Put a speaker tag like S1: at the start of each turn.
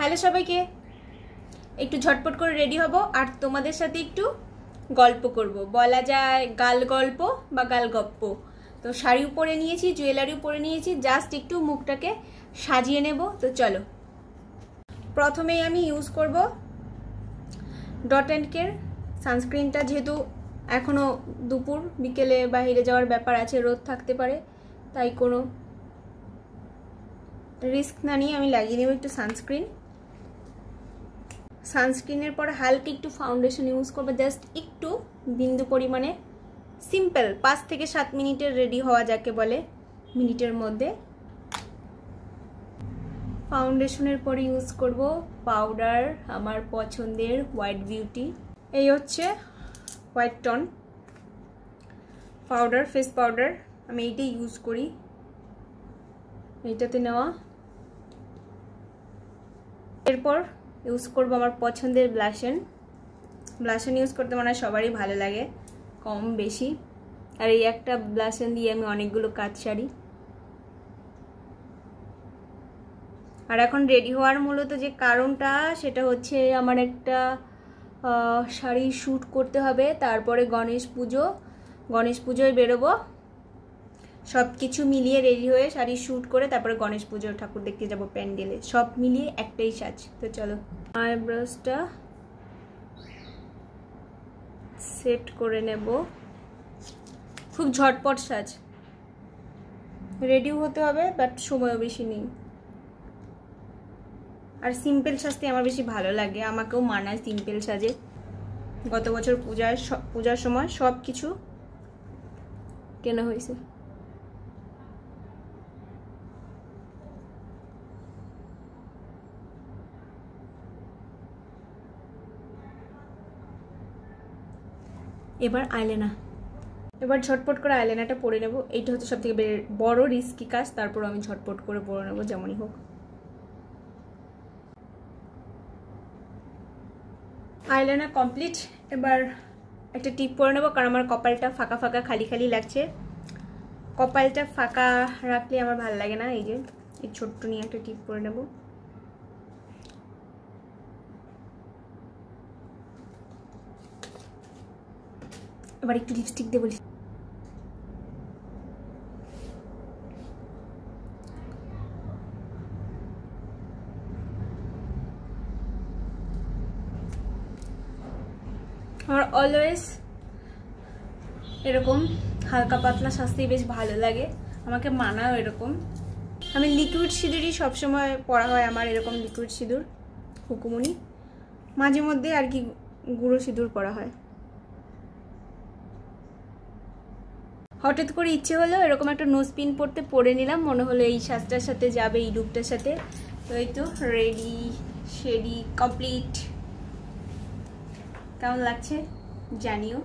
S1: Hello সবাইকে, একটু ঝটপট করে রেডি হব আর তোমাদের সাথে একটু গল্প করব, বলা যায় গাল গল্প বা গাল গপ্প। তো শাড়িও পরে নিয়েছি, জুয়েলারিও পরে নিয়েছি, জাস্ট একটু মুখটাকে সাজিয়ে নেব। তো চলো, প্রথমেই আমি ইউজ করব ডট অ্যান্ড কেয়ার সানস্ক্রিনটা। যেহেতু এখনও দুপুর বিকেলে বাইরে যাওয়ার ব্যাপার আছে, রোদ থাকতে পারে, তাই কোনো রিস্ক না নিয়ে আমি লাগিয়ে নেব একটু সানস্ক্রিন। সানস্ক্রিনের পরে হালকা একটু ফাউন্ডেশন ইউজ করবো, জাস্ট একটু বিন্দু পরিমাণে, সিম্পল 5 থেকে 7 মিনিটের রেডি হওয়া যাকে বলে, মিনিটের মধ্যে। ফাউন্ডেশনের পরে ইউজ করব পাউডার, আমার পছন্দের হোয়াইট বিউটি। এই হচ্ছে white tone powder, face powder, আমি এইটাই ইউজ করি, এইটাতে নেওয়া। এরপর ইউজ করবো আমার পছন্দের ব্লাশন। ব্লাশন ইউজ করতে মনে হয় সবারই ভালো লাগে, কম বেশি। আর এই একটা ব্লাশন দিয়ে আমি অনেকগুলো কাজ সারি। আর এখন রেডি হওয়ার মূলত যে কারণটা, সেটা হচ্ছে আমার একটা শাড়ি শ্যুট করতে হবে, তারপরে গণেশ পুজোয় বেরোবো। সব কিছু মিলিয়ে রেডি হয়ে শাড়ি শ্যুট করে তারপরে গণেশ পুজোর ঠাকুর দেখতে যাব প্যান্ডেলে, সব মিলিয়ে একটাই সাজ। তো চলো, আইব্রোসটা সেট করে নেব। খুব ঝটপট সাজ, রেডিও হতে হবে, বাট সময়ও বেশি নেই। আর সিম্পল সাজতে আমার বেশি ভালো লাগে, আমাকেও মানায় সিম্পল সাজে। গত বছর পূজার সময় সব কিছু কেনা হয়েছে। এবার আইলাইনার, এবার ঝটপট করে আইলাইনারটা পরে নেব। এইটা হচ্ছে সব থেকে বড় রিস্কি কাজ, তারপর আমি ঝটপট করে পরে নেব যেমনই হোক। Eyeliner complete. এবার একটা টিপ পরে নেব, কারণ আমার কপালটা ফাঁকা ফাঁকা খালি খালি লাগছে। কপালটা ফাঁকা রাখলে আমার ভালো লাগে না। এই যে এই ছোট্ট নিয়ে একটা টিপ পরে নেব। এবার একটু লিপস্টিক দিয়ে বলি। আমার অলওয়েজ এরকম হালকা পাতলা সাজতেই বেশ ভালো লাগে, আমাকে মানাও এরকম। আমি লিকুইড সিঁদুরই সবসময় পরা হয় আমার, এরকম লিকুইড সিঁদুর, হুকুমুনি। মাঝে মধ্যে আর কি গুঁড়ো সিঁদুর পরা হয়। হঠাৎ করে ইচ্ছে হলো এরকম একটা নোজ পিন পরে নিলাম, মনে হলো এই সাজটার সাথে যাবে, এই লুকটার সাথে। তো এই তো রেডি শেডি কমপ্লিট। কেমন লাগছে জানিও।